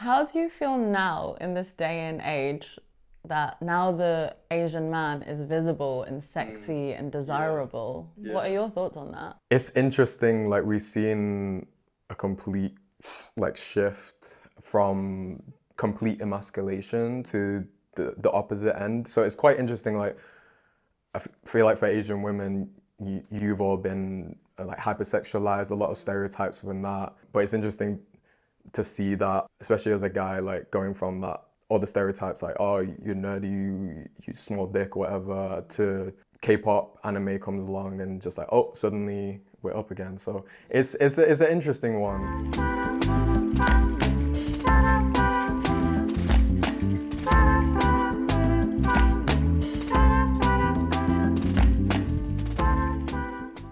How do you feel now in this day and age that now the Asian man is visible and sexy and desirable? Yeah. What are your thoughts on that? It's interesting, like we've seen a complete like shift from complete emasculation to the opposite end. So it's quite interesting, like I feel like for Asian women, you've all been like hypersexualized, a lot of stereotypes within that. But it's interesting to see that, especially as a guy, like going from that, all the stereotypes like, oh, you're nerdy, you small dick, whatever, to K-pop, anime comes along and just like, oh, suddenly we're up again. So it's an interesting one.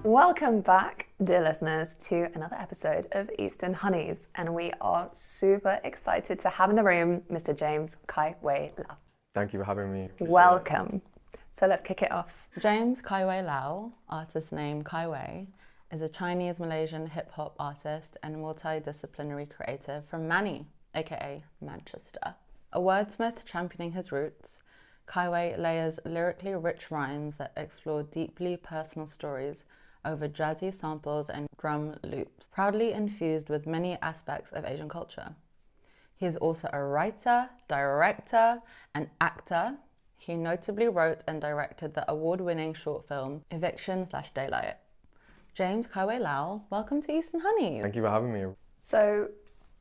Welcome back, dear listeners, to another episode of Eastern Honeys, and we are super excited to have in the room Mr. James Kai Wei Lau. Thank you for having me. Welcome. So let's kick it off. James Kai Wei Lau, artist name Kai Wei, is a Chinese-Malaysian hip-hop artist and multidisciplinary creative from Manny, aka Manchester. A wordsmith championing his roots, Kai Wei layers lyrically rich rhymes that explore deeply personal stories over jazzy samples and drum loops, proudly infused with many aspects of Asian culture. He is also a writer, director, and actor. He notably wrote and directed the award-winning short film Eviction/Daylight. James Kai Wei Lau, welcome to Eastern Honeys. Thank you for having me. So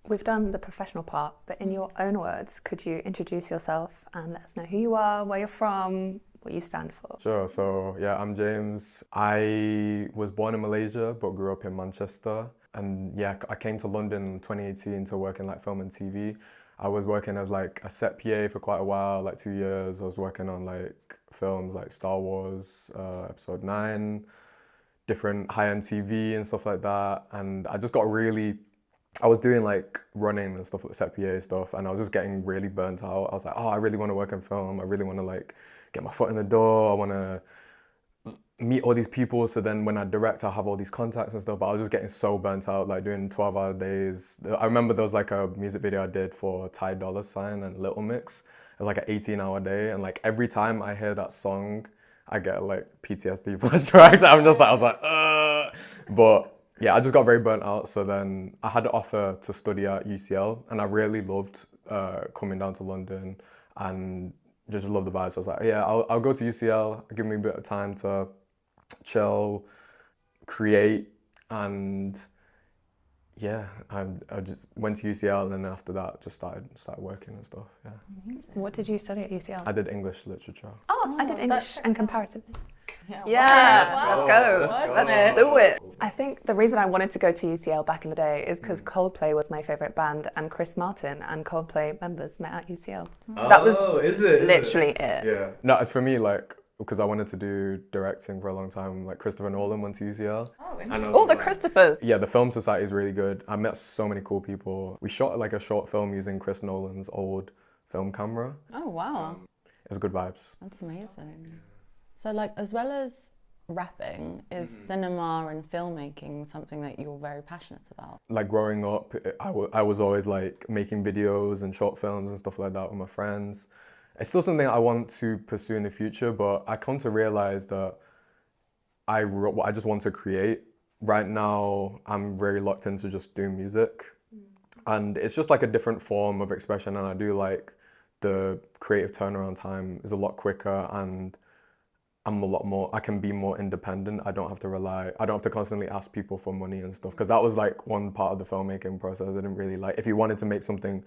we've done the professional part, but in your own words, could you introduce yourself and let us know who you are, where you're from, what you stand for? Sure. So yeah, I'm James. I was born in Malaysia but grew up in Manchester. And yeah, I came to London in 2018 to work in like film and TV. I was working as like a set PA for quite a while, like 2 years. I was working on like films like Star Wars, Episode 9, different high-end TV and stuff like that. And I just got I was doing like running and stuff, like set PA stuff, and I was just getting really burnt out. I was like, oh, I really want to work in film. I really want to like get my foot in the door. I want to meet all these people. So then when I direct, I'll have all these contacts and stuff. But I was just getting so burnt out, like doing 12-hour days. I remember there was like a music video I did for Ty Dolla $ign and Little Mix. It was like an 18-hour day. And like every time I hear that song, I get like PTSD flashbacks. I was like, But yeah, I just got very burnt out. So then I had an offer to study at UCL, and I really loved coming down to London and just love the vibes. So I was like, yeah, I'll go to UCL, give me a bit of time to chill, create, and yeah, I just went to UCL, and then after that just started working and stuff. Yeah. Amazing. What did you study at UCL? I did English literature. Oh, I did English and comparative. Yeah, Yes, wow. let's go. Let's Do it. I think the reason I wanted to go to UCL back in the day is because Coldplay was my favourite band, and Chris Martin and Coldplay members met at UCL. That was literally it. Yeah. No, it's for me, like, because I wanted to do directing for a long time. Like Christopher Nolan went to UCL. All the Christophers. Yeah, the film society is really good. I met so many cool people. We shot like a short film using Chris Nolan's old film camera. Oh, wow. It was good vibes. That's amazing. So like, as well as rapping, is cinema and filmmaking something that you're very passionate about? Like growing up, I was always like making videos and short films and stuff like that with my friends. It's still something I want to pursue in the future, but I come to realize that I just want to create. Right now, I'm very locked into just doing music. And it's just like a different form of expression, and I do like the creative turnaround time is a lot quicker, and I can be more independent. I don't have to constantly ask people for money and stuff, because that was like one part of the filmmaking process I didn't really like. If you wanted to make something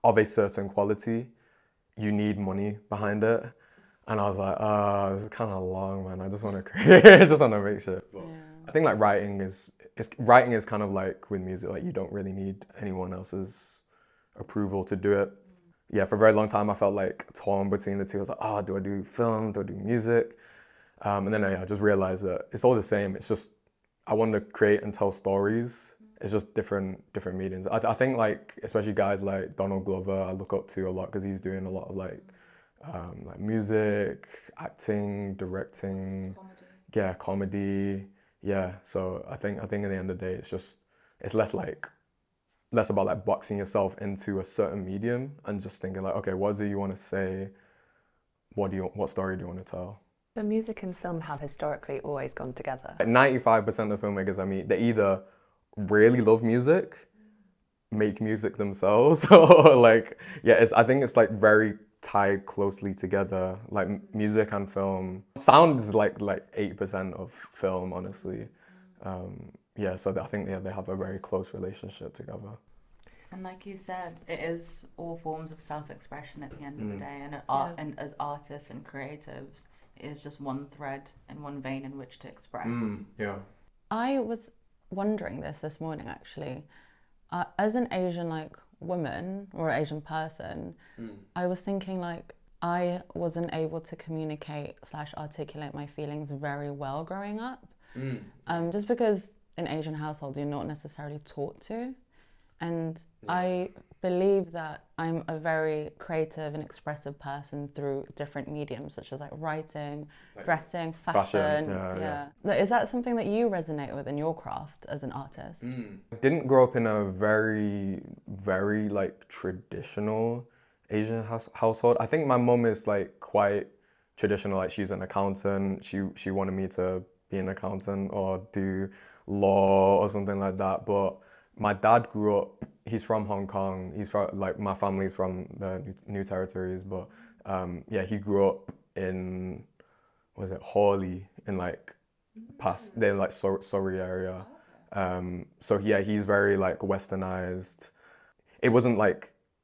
of a certain quality, you need money behind it. And I was like, this is kind of long, man. I just want to create, I just want to make shit. But yeah. I think like writing is kind of like with music, like you don't really need anyone else's approval to do it. Yeah, for a very long time I felt like torn between the two. I was like, do I do film? Do I do music? And then I just realized that it's all the same. It's just, I want to create and tell stories. It's just different mediums. I think like, especially guys like Donald Glover, I look up to a lot because he's doing a lot of like music, acting, directing, comedy. Yeah, so I think in the end of the day, it's less like less about like boxing yourself into a certain medium and just thinking like, okay, what do you want to say? What story do you want to tell? But music and film have historically always gone together. 95% of filmmakers I meet, they either really love music, make music themselves, or like, yeah, I think it's like very tied closely together, like music and film. Sound is like 8% of film, honestly. Yeah, so I think they have a very close relationship together. And like you said, it is all forms of self-expression at the end of the day, and and as artists and creatives, it is just one thread and one vein in which to express. Yeah. I was wondering this morning actually, as an Asian woman or Asian person, I was thinking I wasn't able to communicate / articulate my feelings very well growing up, just because in Asian households you're not necessarily taught to. And I believe that I'm a very creative and expressive person through different mediums, such as writing, dressing, fashion. Is that something that you resonate with in your craft as an artist? I didn't grow up in a very, very traditional Asian household. I think my mum is quite traditional. She's an accountant. She wanted me to be an accountant or do law or something like that. But my dad grew up, he's from Hong Kong. He's from, my family's from the New Territories, but he grew up in, Hawley, in past, they're Surrey area. So yeah, he's very westernized. It wasn't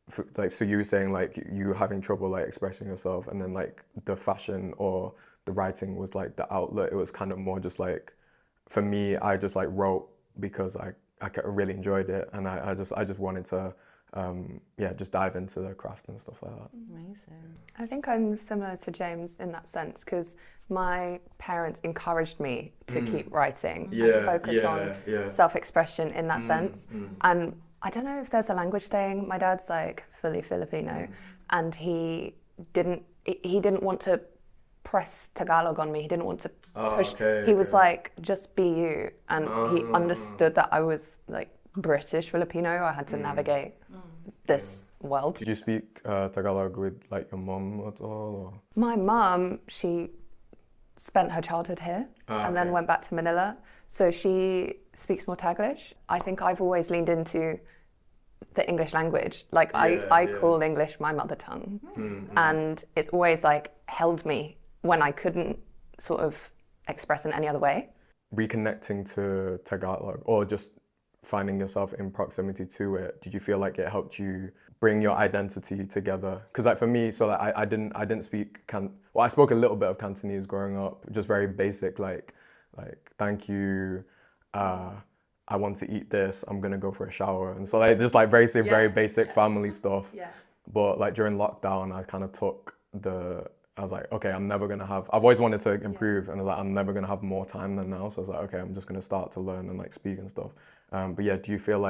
so you were saying you having trouble expressing yourself, and then the fashion or the writing was the outlet. It was kind of more just for me, I just wrote because I really enjoyed it, and I just wanted to just dive into the craft and stuff like that. Amazing. I think I'm similar to James in that sense, because my parents encouraged me to keep writing and focus on self-expression in that sense. And I don't know if there's a language thing. My dad's fully Filipino, and he didn't want to press Tagalog on me. He didn't want to push. He was just be you, and he understood that I was British Filipino. I had to navigate this world. Did you speak Tagalog with your mom at all? Or? My mom, she spent her childhood here and then went back to Manila, so she speaks more Taglish. I think I've always leaned into the English language. I call English my mother tongue, and it's always held me when I couldn't sort of express in any other way. Reconnecting to Tagalog, or just finding yourself in proximity to it, did you feel it helped you bring your identity together? Because for me, so I didn't speak I spoke a little bit of Cantonese growing up, just very basic, thank you, I want to eat this, I'm gonna go for a shower, and so just very basic family stuff. But during lockdown, I kind of took I was okay, I've always wanted to improve, and I'm never going to have more time than now. So I was okay, I'm just going to start to learn and speak and stuff. But yeah, do you feel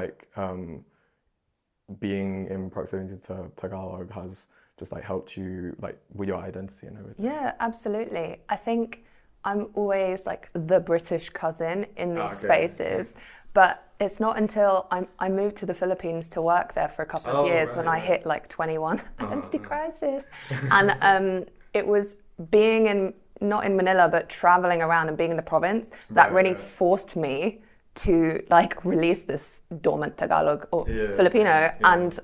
being in proximity to Tagalog has just helped you with your identity and everything? Yeah, absolutely. I think I'm always the British cousin in these spaces, but it's not until I moved to the Philippines to work there for a couple of years when I hit 21, identity crisis, and it was being not in Manila, but traveling around and being in the province that really forced me to release this dormant Tagalog or Filipino and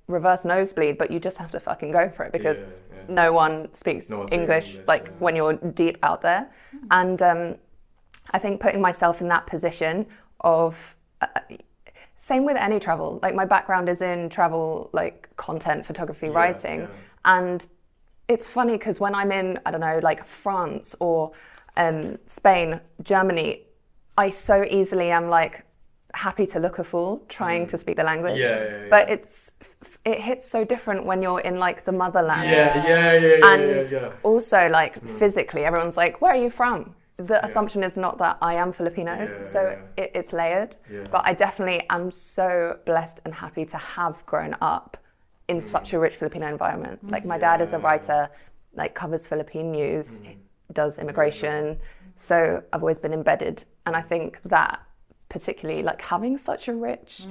reverse nosebleed, but you just have to fucking go for it, because no one speaks English when you're deep out there. And I think putting myself in that position of same with any travel, my background is in travel, content, photography, writing, and it's funny because when I'm in, I don't know, France or Spain, Germany, I so easily am happy to look a fool trying to speak the language. But it hits so different when you're in the motherland. And also physically, everyone's where are you from? The assumption is not that I am Filipino, it's layered. But I definitely am so blessed and happy to have grown up in such a rich Filipino environment. My dad is a writer, covers Philippine news, does immigration. So I've always been embedded. And I think that particularly having such a rich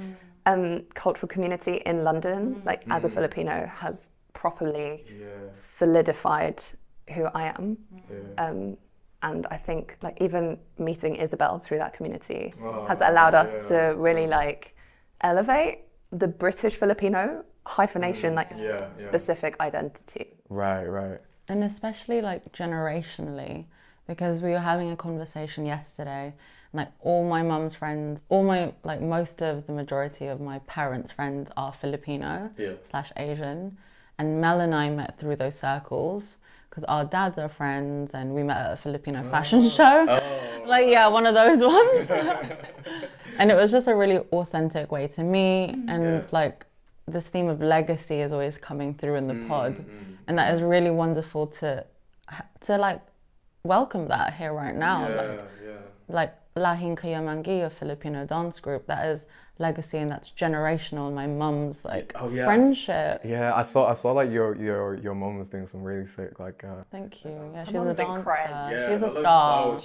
cultural community in London, like as a Filipino, has properly solidified who I am. And I think like even meeting Isabelle through that community has allowed us to really like elevate the British Filipino hyphenation, specific identity. Right. And especially like generationally, because we were having a conversation yesterday, like all my mum's friends, most of the majority of my parents' friends are Filipino / Asian. And Mel and I met through those circles because our dads are friends and we met at a Filipino fashion show. One of those ones. And it was just a really authentic way to meet. And like this theme of legacy is always coming through in the pod. And that is really wonderful to like welcome that here right now. Like Lahing Kaya Mangi, a Filipino dance group, that is legacy and that's generational. And my mum's like friendship. Yeah, I saw like your mum was doing some really sick like. Thank you. Yeah, she's a dancer. She's a star.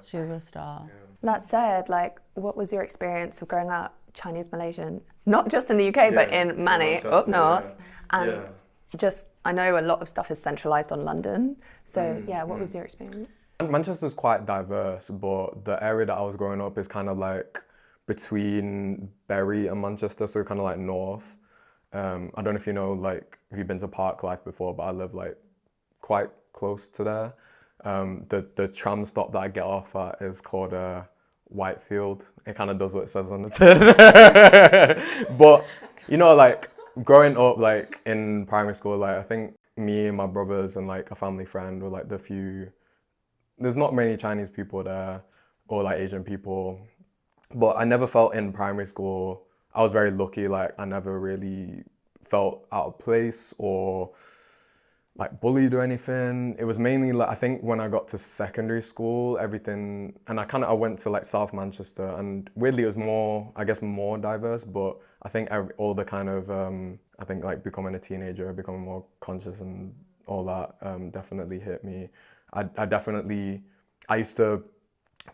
She's a star. That said, like, what was your experience of growing up Chinese-Malaysian? Not just in the UK, but in Manny, up north. And just, I know a lot of stuff is centralised on London. So, what was your experience? Manchester's quite diverse, but the area that I was growing up is kind of like between Bury and Manchester, so kind of like north. I don't know if you know, like, if you've been to Park Life before, but I live like quite close to there. The tram stop that I get off at is called Whitefield. It kind of does what it says on the tin. But, you know, like, growing up, like, in primary school, like, I think me and my brothers and, like, a family friend were, like, the few... There's not many Chinese people there or, like, Asian people. But I never felt in primary school... I was very lucky, like, I never really felt out of place or... like bullied or anything. It was mainly like, I think when I got to secondary school, everything, and I went to like South Manchester, and weirdly it was more diverse, but I think all the kind of, I think like becoming a teenager, becoming more conscious and all that definitely hit me. I used to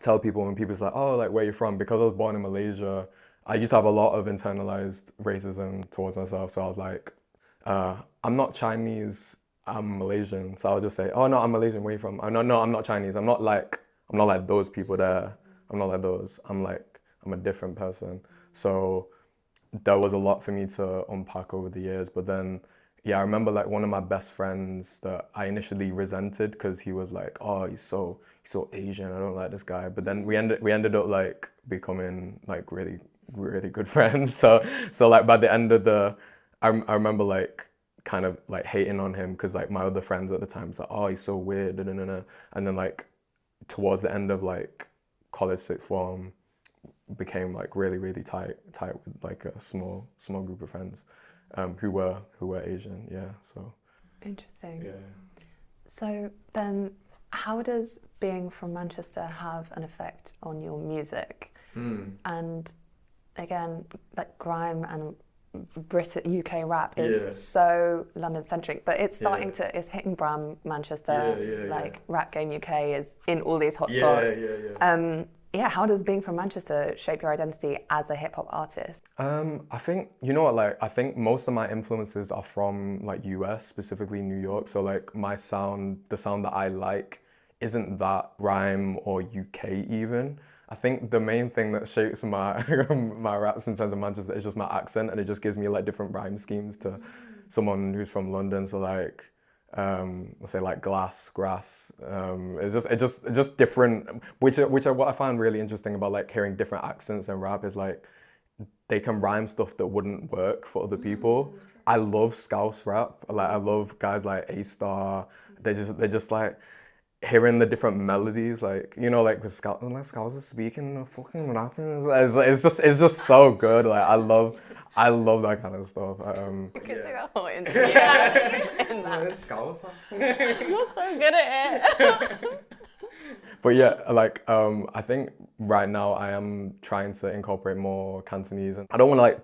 tell people when people's like, oh, like where you from? Because I was born in Malaysia, I used to have a lot of internalized racism towards myself. So I was like, I'm not Chinese, I'm Malaysian. So I'll just say, oh no, I'm Malaysian, where are you from? Oh no, I'm not Chinese. I'm not like those people there. I'm not like those. I'm a different person. So there was a lot for me to unpack over the years. But then, I remember like one of my best friends that I initially resented because he was like, oh, he's so Asian, I don't like this guy. But then we ended up like becoming like really, really good friends. So like by the end of I remember like, kind of like hating on him because like my other friends at the time was like, oh, he's so weird, and then like towards the end of like college sixth form became like really, really tight with like a small group of friends who were Asian. So interesting. So then how does being from Manchester have an effect on your music? And again, like grime and British UK rap is so London centric, but it's starting it's hitting Bram, Manchester, Rap Game UK is in all these hotspots. How does being from Manchester shape your identity as a hip hop artist? I think, you know what, like I think most of my influences are from like US, specifically New York. So like the sound that I like isn't that rhyme or UK even. I think the main thing that shapes my my raps in terms of Manchester is just my accent, and it just gives me like different rhyme schemes to someone who's from London. So like, let's say like grass. It's just different. Which what I find really interesting about like hearing different accents and rap is like they can rhyme stuff that wouldn't work for other people. I love Scouse rap. Like I love guys like A-Star. They're just like. Hearing the different melodies, like, you know, like with Scouse is speaking, fucking rapping, it's just so good. Like I love that kind of stuff. We could do a whole interview in that. Scouse. You're so good at it. But like I think right now I am trying to incorporate more Cantonese, and I don't want to like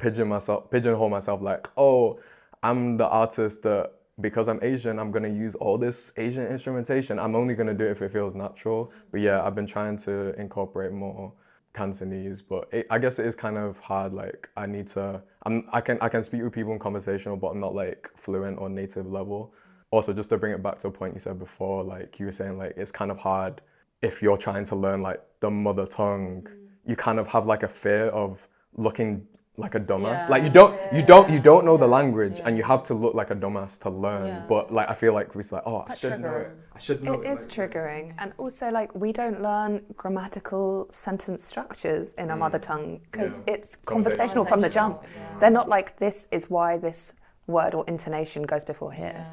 pigeonhole myself like, oh, I'm the artist that. Because I'm Asian, I'm gonna use all this Asian instrumentation. I'm only gonna do it if it feels natural. But I've been trying to incorporate more Cantonese, but I guess it is kind of hard. Like I need to, I can speak with people in conversational, but I'm not like fluent or native level. Also, just to bring it back to a point you said before, like you were saying, like it's kind of hard if you're trying to learn like the mother tongue. You kind of have like a fear of looking like a dumbass. Like you don't know the language, and you have to look like a dumbass to learn. But like I feel like it's like, oh, I should know it. I should know it. It is triggering, and also like we don't learn grammatical sentence structures in our mother tongue because it's conversational from the jump. They're not like, this is why this word or intonation goes before here.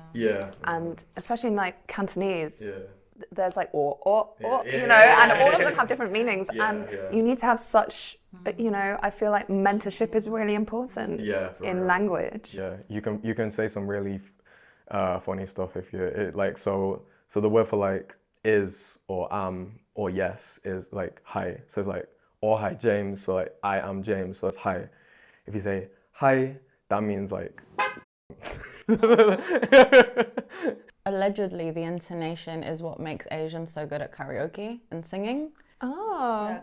And especially in like Cantonese, there's like or you know, and all of them have different meanings, and you need to have such, you know, I feel like mentorship is really important in language. You can say some really funny stuff if you like. So the word for like is or am or yes is like hi. So it's like, oh hi James. So like I am James. So it's hi. If you say hi, that means like. Allegedly, the intonation is what makes Asians so good at karaoke and singing. I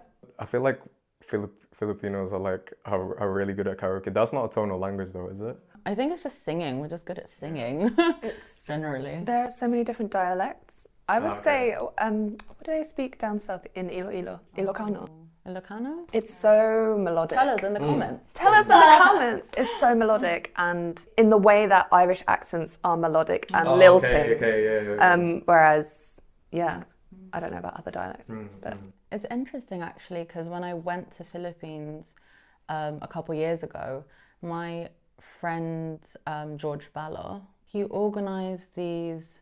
feel like Filipinos are really good at karaoke. That's not a tonal language though, is it? I think it's just singing. We're just good at singing. It's generally. There are so many different dialects. I would say, what do they speak down south in Iloilo? Ilocano. Ilocano? It's so melodic. Tell us in the comments. Tell us in the comments. It's so melodic, and in the way that Irish accents are melodic and lilting. Whereas, I don't know about other dialects. But it's interesting actually, because when I went to Philippines a couple years ago, my friend George Ballor, he organised these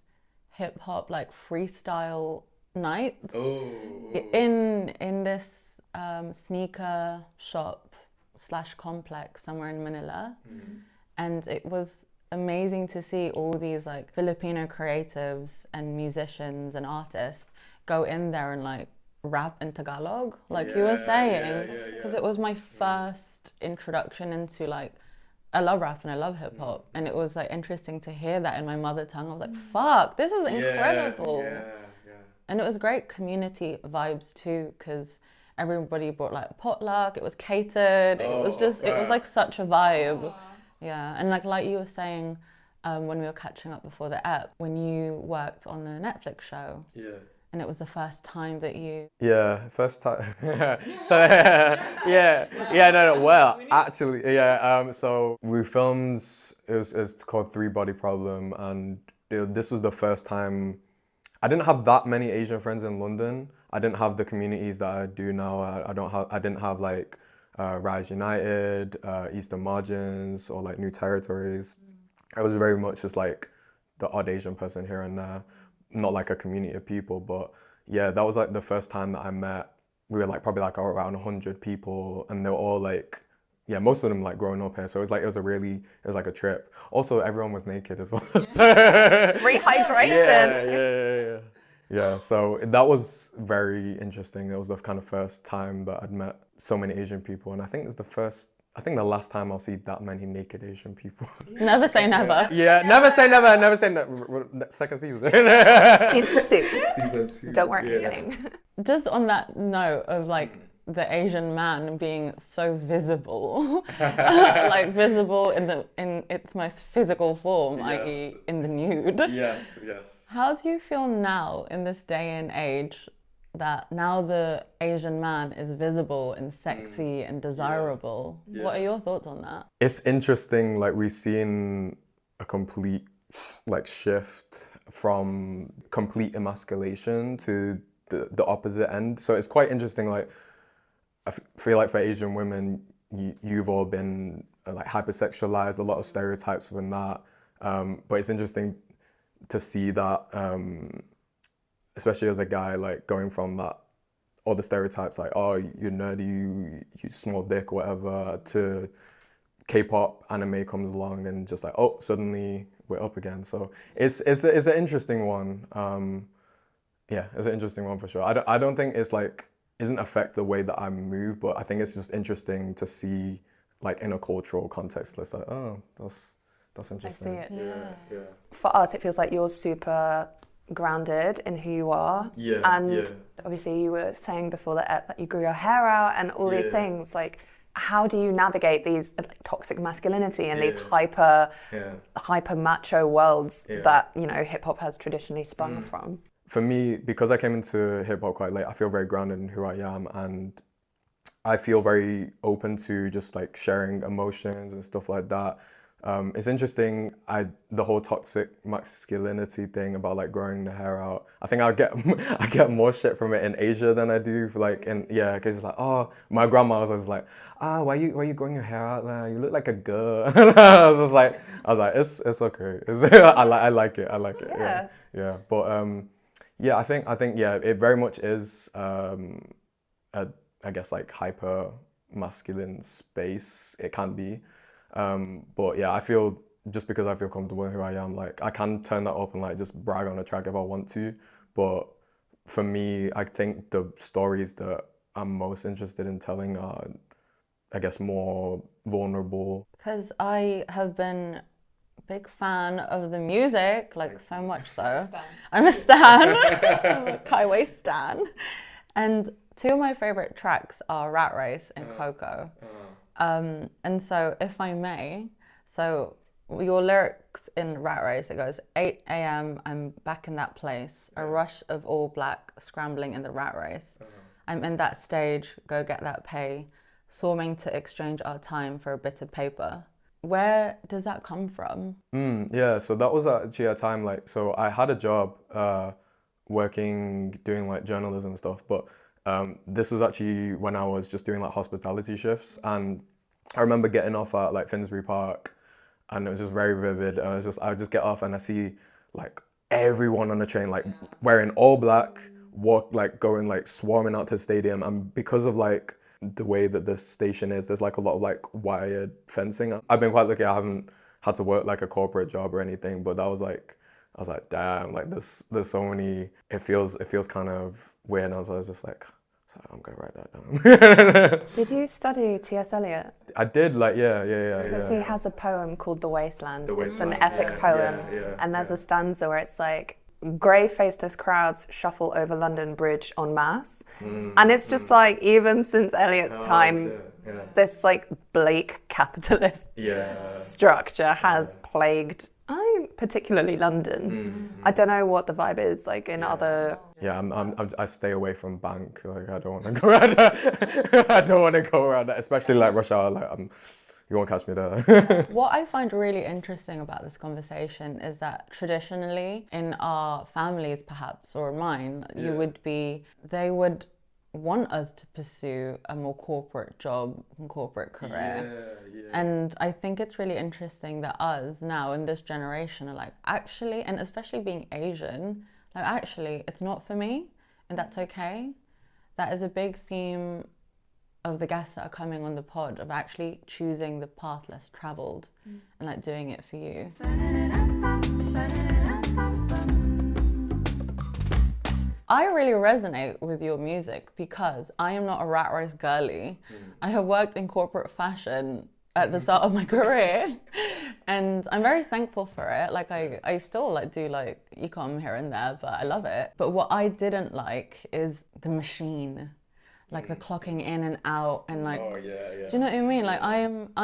hip hop like freestyle nights in this sneaker shop / complex somewhere in Manila. And it was amazing to see all these like Filipino creatives and musicians and artists go in there and like rap in Tagalog, like you were saying, because it was my first introduction into like, I love rap and I love hip hop, and it was like interesting to hear that in my mother tongue. I was like, fuck, this is incredible. And it was great community vibes too, because everybody brought like potluck, it was catered, it was just, it was like such a vibe. And like you were saying when we were catching up before the app, when you worked on the Netflix show, and it was the first time that you... First time. Well, actually, so we filmed, it's called Three Body Problem, and this was the first time. I didn't have that many Asian friends in London. I didn't have the communities that I do now. I didn't have like Rise United, Eastern Margins, or like New Territories. I was very much just like the odd Asian person here and there, not like a community of people. But yeah, that was like the first time that I met. We were like probably like around 100 people, and they were all like, most of them like growing up here. So it was like a trip. Also, everyone was naked as well. Rehydration. Yeah, so that was very interesting. It was the kind of first time that I'd met so many Asian people, and I think the last time I'll see that many naked Asian people. Never say never. Never say never. Never say never. Second season. Season 2. Don't worry. Just on that note of like the Asian man being so visible, like visible in its most physical form, i.e. in the nude. Yes. How do you feel now in this day and age that now the Asian man is visible and sexy and desirable? What are your thoughts on that? It's interesting, like we've seen a complete like shift from complete emasculation to the opposite end. So it's quite interesting. Like I feel like for Asian women, you've all been like hypersexualized, a lot of stereotypes within that. But it's interesting to see that, especially as a guy, like going from that, all the stereotypes like, oh, you're nerdy, you small dick, whatever, to K-pop, anime comes along and just like, oh, suddenly we're up again. So it's an interesting one. It's an interesting one for sure. I don't think it's like, isn't affect the way that I move, but I think it's just interesting to see like in a cultural context. It's like, oh, that's interesting. I see it. For us, it feels like you're super grounded in who you are. Yeah, and yeah. obviously you were saying before that you grew your hair out and all these things. Like, how do you navigate these toxic masculinity and these hyper macho worlds that, you know, hip hop has traditionally spun from? For me, because I came into hip hop quite late, I feel very grounded in who I am, and I feel very open to just like sharing emotions and stuff like that. It's interesting, the whole toxic masculinity thing about like growing the hair out. I think I get more shit from it in Asia than I do for like because it's like, oh, my grandma was always like, why are you growing your hair out there? You look like a girl. I was like, it's okay. I like it. Yeah. But I think it very much is I guess like hyper masculine space. It can be. But yeah, I feel just because I feel comfortable in who I am, like I can turn that up and like just brag on a track if I want to. But for me, I think the stories that I'm most interested in telling are, I guess, more vulnerable. Because I have been a big fan of the music, like so much so. I'm a stan. I'm a Kai Wei stan. And two of my favorite tracks are Rat Race and Coco. And so, if I may, so your lyrics in Rat Race, it goes, 8 a.m, I'm back in that place, a rush of all black scrambling in the rat race. I'm in that stage, go get that pay, swarming to exchange our time for a bit of paper. Where does that come from? Yeah, so that was actually a time like, so I had a job doing like journalism stuff, but this was actually when I was just doing like hospitality shifts, and I remember getting off at like Finsbury Park, and it was just very vivid. And I would just get off and I see like everyone on the train like wearing all black, going like swarming out to the stadium, and because of like the way that this station is, there's like a lot of like wired fencing. I've been quite lucky. I haven't had to work like a corporate job or anything, but I was like, damn, like there's so many. It feels kind of weird. And I was just like, so I'm gonna write that down. Did you study T.S. Eliot? I did, yeah. Because he has a poem called The Wasteland. It's an Wasteland, epic poem, and there's a stanza where it's like, grey-faced crowds shuffle over London Bridge en masse, and it's just like, even since Eliot's time, this like bleak capitalist structure has plagued, particularly London. I don't know what the vibe is like in other. Yeah, I stay away from bank. Like I don't want to go around that. I don't want to go around that, especially like rush hour. Like you won't catch me there. What I find really interesting about this conversation is that traditionally in our families, perhaps, or mine, they would want us to pursue a more corporate job and corporate career. And I think it's really interesting that us now in this generation are like, actually, and especially being Asian, like actually it's not for me, and that's okay. That is a big theme of the guests that are coming on the pod, of actually choosing the path less traveled and like doing it for you. I really resonate with your music because I am not a rat race girly. I have worked in corporate fashion at the start of my career, and I'm very thankful for it. Like I still like do like e-com here and there, but I love it. But what I didn't like is the machine, like the clocking in and out, and like, do you know what I mean? Like I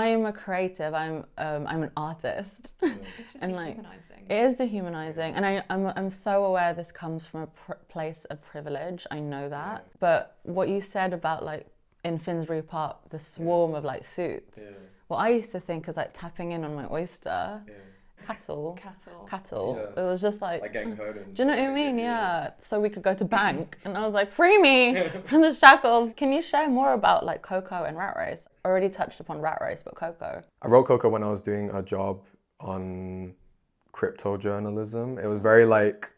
am a creative. I'm an artist. It's just and like dehumanizing. it is dehumanizing, and I'm so aware this comes from a place of privilege. I know that. But what you said about like in Finsbury Park, the swarm of like suits. What I used to think is like tapping in on my oyster. Cattle. It was just like getting heard. Do you know what I mean? Yeah. So we could go to bank, and I was like, free me from the shackles. Can you share more about like Coco and Rat Race? Already touched upon Rat Race, but Coco. I wrote Coco when I was doing a job on crypto journalism. It was very like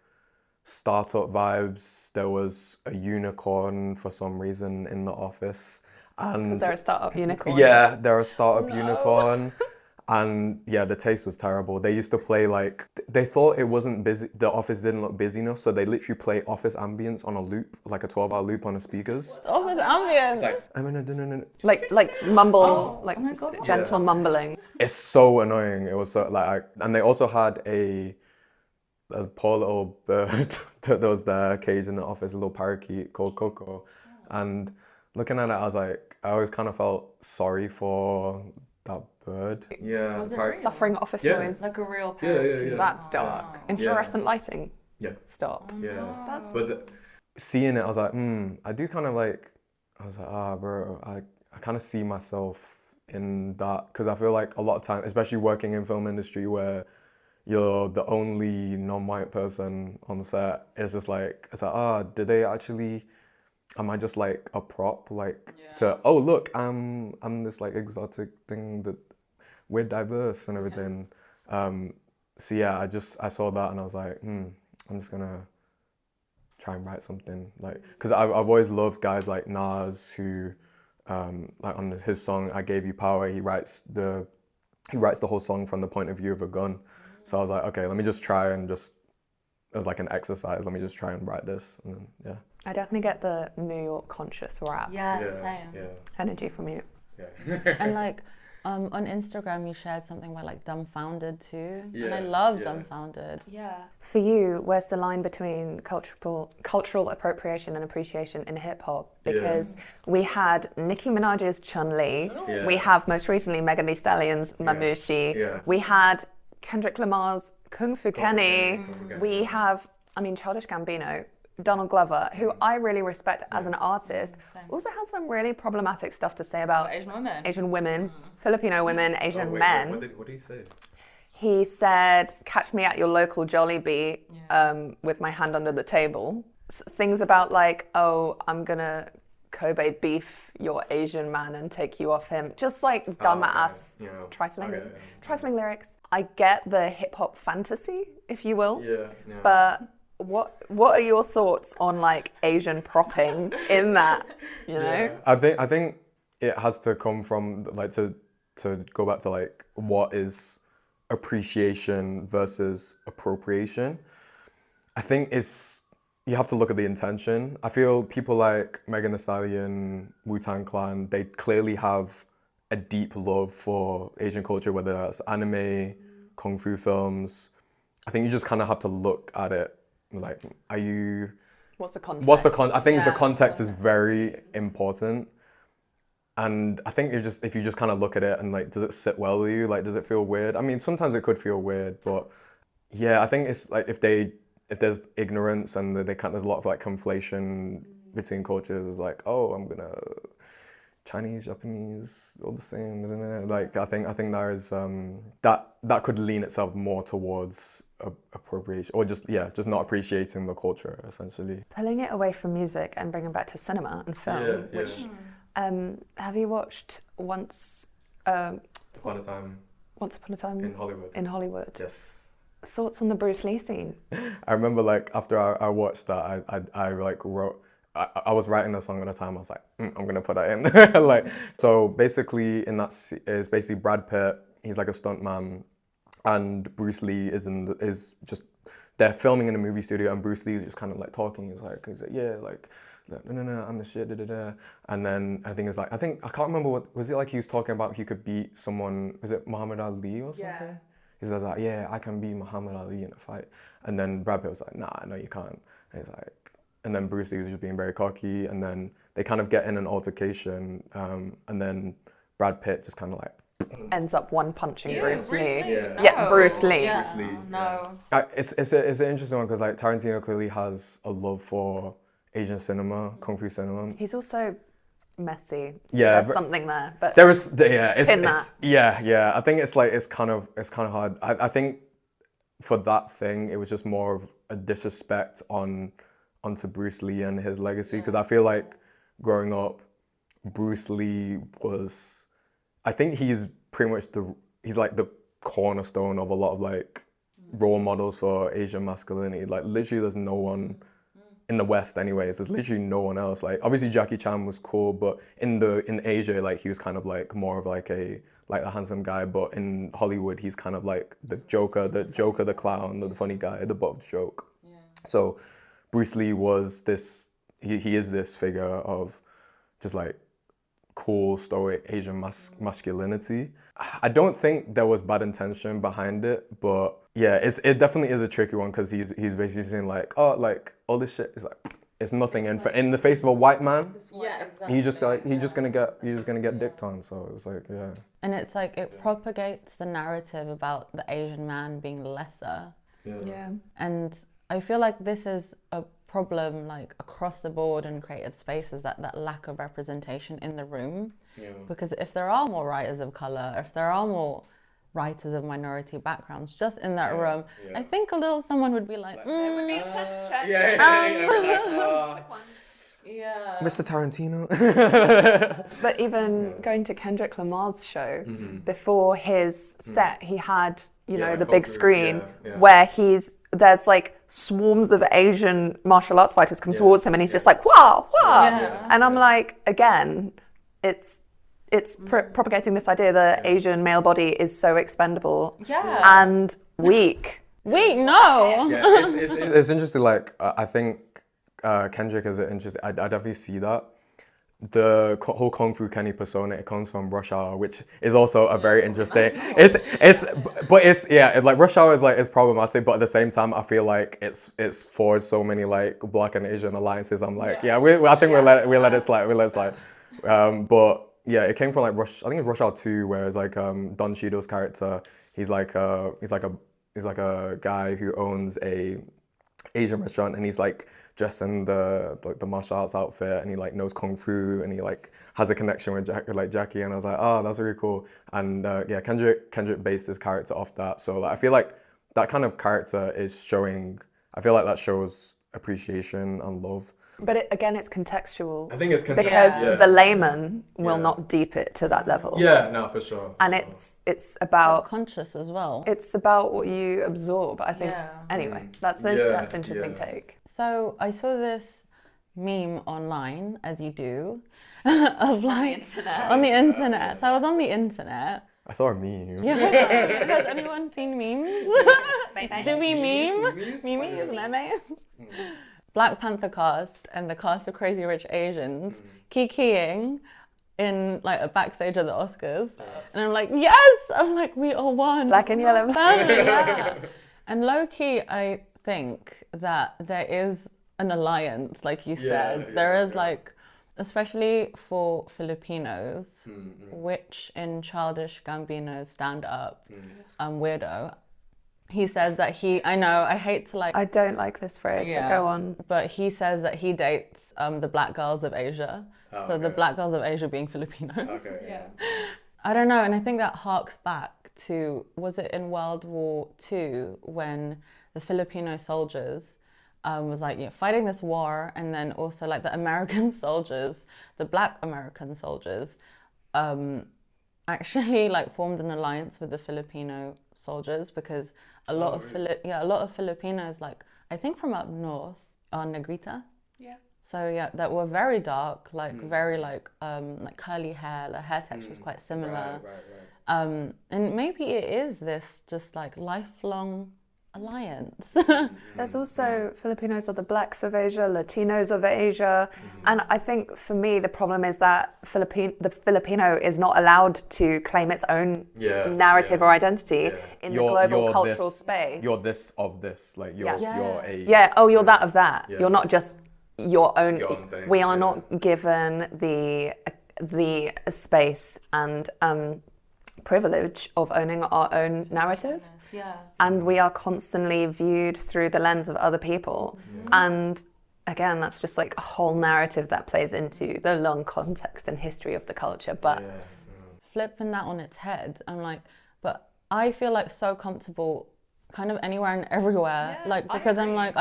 startup vibes. There was a unicorn for some reason in the office. Because they're a startup unicorn. Yeah, they're a startup unicorn. And yeah, the taste was terrible. They used to play like, they thought it wasn't busy, the office didn't look busy enough, so they literally play office ambience on a loop, like a 12-hour loop on the speakers. Office ambience? Like mumble, gentle mumbling. It's so annoying. It was so, like, and they also had a a poor little bird that was there caged in the office, a little parakeet called Coco. And looking at it, I was like, I always kind of felt sorry for that bird. Yeah. Was it real? Suffering office Yeah. noise. Like a real parakeet? Yeah. That's dark. Inflorescent lighting. Yeah. Stop. Yeah. That's But seeing it, I was like, I do kind of like, I was like, bro, I kind of see myself in that. Because I feel like a lot of time, especially working in film industry where you're the only non-white person on set, it's just like, it's like, did they actually, am I just like a prop? Like to, oh look, I'm this like exotic thing that we're diverse and everything. So yeah, I saw that and I was like, I'm just gonna try and write something like, because I've always loved guys like Nas who, like on his song "I Gave You Power," he writes the whole song from the point of view of a gun. So I was like, okay, let me just try and just as like an exercise, let me just try and write this, and then yeah. I definitely get the New York conscious rap Same. energy from you. Yeah. And like on Instagram you shared something about like dumbfounded too. Yeah, And I love yeah. dumbfounded. Yeah. For you, where's the line between cultural appropriation and appreciation in hip hop? Because we had Nicki Minaj's Chun-Li, we have most recently Megan Thee Stallion's Mamushi, we had Kendrick Lamar's Kung Fu Kenny, we have, Childish Gambino, Donald Glover, who I really respect as an artist, also has some really problematic stuff to say about Asian women, Filipino women, Asian men. What did he say? He said, "Catch me at your local Jollibee with my hand under the table." Things about like, "Oh, I'm gonna Kobe beef your Asian man and take you off him." Just like dumbass, trifling lyrics. I get the hip hop fantasy, if you will, but what are your thoughts on like Asian propping in that? You know, I think it has to come from like to go back to like what is appreciation versus appropriation. I think you have to look at the intention. I feel people like Megan Thee Stallion, Wu-Tang Clan, they clearly have a deep love for Asian culture, whether that's anime, kung fu films. I think you just kind of have to look at it. Like, what's the context? I think the context is very important. And I think if you just kind of look at it and like, does it sit well with you? Like, does it feel weird? I mean, sometimes it could feel weird, but yeah, I think it's like if there's ignorance and there's a lot of like conflation between cultures, it's like, oh, I'm gonna Chinese, Japanese, all the same. Like I think there is that could lean itself more towards appropriation, or just not appreciating the culture essentially. Pulling it away from music and bringing it back to cinema and film, which have you watched Once Upon a Time in Hollywood? Yes. Thoughts on the Bruce Lee scene? I remember like after I watched that, I like wrote. I was writing a song at the time. I was like, I'm gonna put that in. Like, so basically, in that is basically Brad Pitt. He's like a stuntman, and Bruce Lee is just they're filming in a movie studio, and Bruce Lee is just kind of like talking. He's like yeah, like no, I'm the shit, And then I think I can't remember what was it like. He was talking about he could beat someone. Was it Muhammad Ali or something? Yeah. He says like, yeah, I can beat Muhammad Ali in a fight. And then Brad Pitt was like, nah, no, you can't. And he's like. And then Bruce Lee was just being very cocky, and then they kind of get in an altercation, and then Brad Pitt just kind of like ends up one-punching Bruce Lee. Bruce Lee. No. It's an interesting one because like Tarantino clearly has a love for Asian cinema, kung fu cinema. He's also messy. Yeah, there's something there, but there is. Yeah, I think it's kind of hard. I think for that thing, it was just more of a disrespect onto Bruce Lee and his legacy, because I feel like growing up, Bruce Lee was, I think he's pretty much he's like the cornerstone of a lot of like role models for Asian masculinity. Like literally there's no one in the West anyways, there's literally no one else. Like obviously Jackie Chan was cool, but in Asia, like he was kind of like more of like a handsome guy, but in Hollywood he's kind of like the Joker, the clown, the funny guy, the butt of the joke. Yeah. So Bruce Lee was this, he is this figure of just like cool, stoic Asian masculinity. I don't think there was bad intention behind it, but yeah, it definitely is a tricky one because he's basically saying like, oh, like all this shit is like, it's nothing in the face of a white man. Yeah, exactly. He's just gonna get dicked on. So it's like, yeah. And it's like it propagates the narrative about the Asian man being lesser. Yeah. And I feel like this is a problem like across the board in creative spaces, that lack of representation in the room. Yeah. Because if there are more writers of color, if there are more writers of minority backgrounds just in that room, I think a little someone would be like, It would be a sense check. yeah. Mr. Tarantino. But even going to Kendrick Lamar's show, before his set, he had, you know, the big screen where there's like swarms of Asian martial arts fighters come towards him and he's just like, wow, wow. Yeah. And I'm like, again, it's propagating this idea that Asian male body is so expendable and weak. Wait, no. Yeah, it's interesting. Like, I think Kendrick is interesting. I definitely see that. The whole Kung Fu Kenny persona, it comes from Rush Hour, which is also a very interesting. It's like Rush Hour is like, it's problematic, but at the same time, I feel like it's forged so many like Black and Asian alliances. I'm like, I think we'll let it slide. But yeah, it came from like I think it's Rush Hour 2, where it's like Don Cheadle's character. He's like a guy who owns a Asian restaurant, and he's like dressed in the martial arts outfit, and he like knows kung fu, and he like has a connection with Jackie, and I was like, oh, that's really cool. And Kendrick based his character off that, so like I feel like that kind of character is showing. I feel like that shows appreciation and love. But it's contextual. I think it's contextual because the layman will not deep it to that level. Yeah, no, for sure. And it's about Conscious as well. It's about what you absorb. I think. Anyway, that's an interesting take. So I saw this meme online, as you do, of like on the internet. So I was on the internet. I saw a meme. Yeah. Has anyone seen memes? Do we meme? Memes? Black Panther cast and the cast of Crazy Rich Asians kikiing in like a backstage of the Oscars, and I'm like, yes! I'm like, we are one. Black and yellow. Yeah. And low key, I think that there is an alliance, like you said. There is like, especially for Filipinos, which in Childish Gambino's stand-up, Weirdo, he says that I know, I hate to like... I don't like this phrase, but go on. But he says that he dates the black girls of Asia. The black girls of Asia being Filipinos. I don't know, and I think that harks back to, was it in World War II when the Filipino soldiers was like fighting this war, and then also like the American soldiers, the black American soldiers, actually like formed an alliance with the Filipino soldiers, because a lot of Filipinos, like I think from up north, are Negrita. Yeah. So that were very dark, like very like curly hair. The hair texture is quite similar. Right. And maybe it is this just like lifelong alliance. There's also Filipinos are the blacks of Asia, Latinos of Asia, and I think for me the problem is that the Filipino is not allowed to claim its own narrative or identity in the global cultural space. You're this of this, like you're a you're that of that. You're not just your own thing. We are not given the space and privilege of owning our own narrative, and we are constantly viewed through the lens of other people, and again that's just like a whole narrative that plays into the long context and history of the culture. But flipping that on its head, I'm like, but I feel like so comfortable kind of anywhere and everywhere, like because I'm like,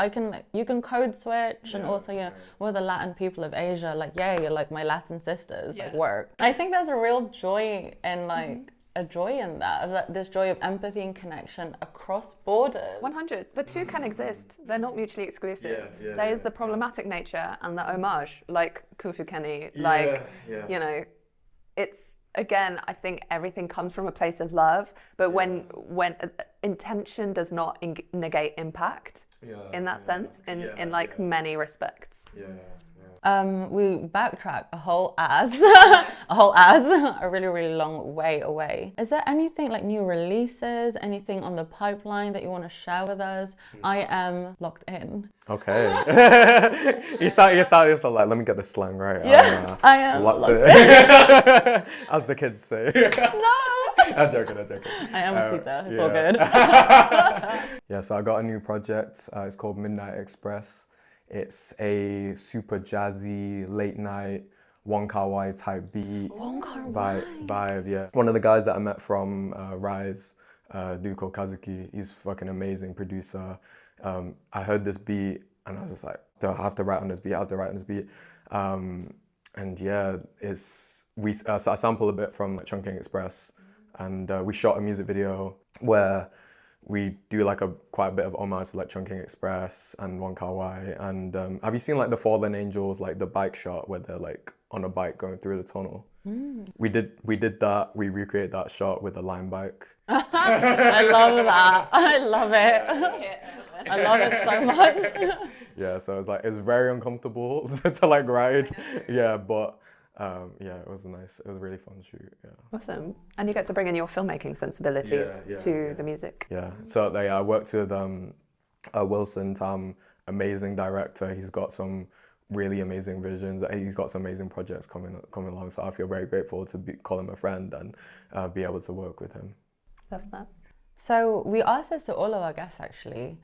you can code switch, and also we're the Latin people of Asia, like you're like my Latin sisters, like work. I think there's a real joy in like a joy in that, this joy of empathy and connection across borders. 100. The two can exist. They're not mutually exclusive. There is the problematic nature and the homage, like Kung Fu Kenny, you know, it's, again, I think everything comes from a place of love, but when intention does not negate impact in that sense, in like many respects. We backtrack a really, really long way away. Is there anything like new releases, anything on the pipeline that you want to share with us? I am locked in. Okay. you sound like, let me get the slang right. Yeah, I am locked in. As the kids say. No. I'm joking. I am a teacher. It's all good. Yeah, so I got a new project. It's called Midnight Express. It's a super jazzy, late night, Wong Kar-wai type beat vibe. Yeah. One of the guys that I met from Rise, Duko Kazuki, he's fucking amazing producer. I heard this beat and I was just like, I have to write on this beat. And yeah, so I sampled a bit from like Chungking Express, and we shot a music video where we do like quite a bit of homage to like Chungking Express and Wong Kar-wai. And have you seen like the Fallen Angels, like the bike shot where they're like on a bike going through the tunnel? We did that. We recreated that shot with a Lime bike. I love that. I love it. I love it so much. Yeah, so it's very uncomfortable to like ride. Yeah, but yeah, it was nice. It was a really fun shoot. Yeah. Awesome. And you get to bring in your filmmaking sensibilities to the music. Yeah. So I worked with Wilson Tam, amazing director. He's got some really amazing visions. He's got some amazing projects coming along. So I feel very grateful to call him a friend and be able to work with him. Love that. So we asked this to all of our guests actually.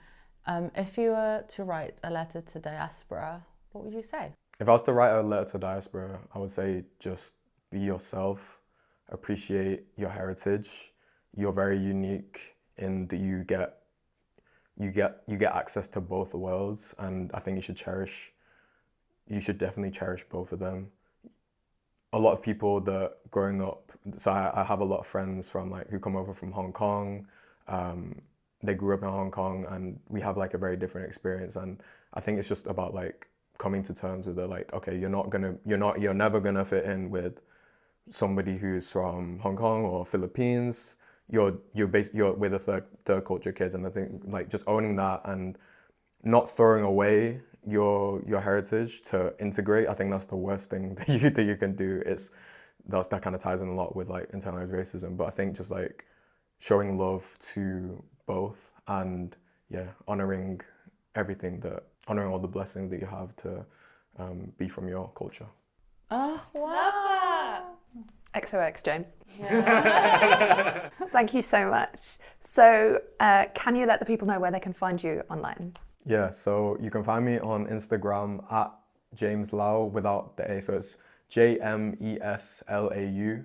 If you were to write a letter to diaspora, what would you say? If I was to write a letter to diaspora, I would say just be yourself, appreciate your heritage. You're very unique in that you get access to both worlds, and I think you should definitely cherish both of them. A lot of people that growing up, so I have a lot of friends from who come over from Hong Kong. They grew up in Hong Kong, and we have a very different experience. And I think it's just about coming to terms with okay, you're never gonna fit in with somebody who's from Hong Kong or Philippines. You're with a third culture kids, and I think just owning that and not throwing away your heritage to integrate. I think that's the worst thing that you can do. That kind of ties in a lot with internalized racism. But I think just showing love to both and honoring all the blessings that you have to be from your culture. Oh, wow. XOX, James. Yeah. Thank you so much. So can you let the people know where they can find you online? Yeah, so you can find me on Instagram at James Lau without the A. So it's JMESLAU.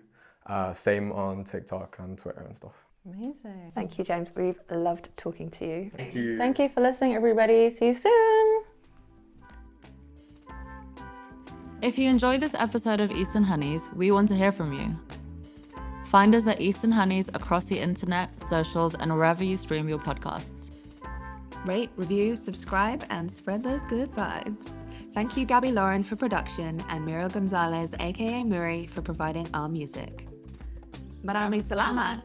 Same on TikTok and Twitter and stuff. Amazing. Thank you, James. We've loved talking to you. Thank you. Thank you for listening, everybody. See you soon. If you enjoyed this episode of Eastern Honeys, we want to hear from you. Find us at Eastern Honeys across the internet, socials, and wherever you stream your podcasts. Rate, review, subscribe, and spread those good vibes. Thank you, Gabby Lauren, for production, and Muriel Gonzalez, aka Muri, for providing our music. Maraming salamat.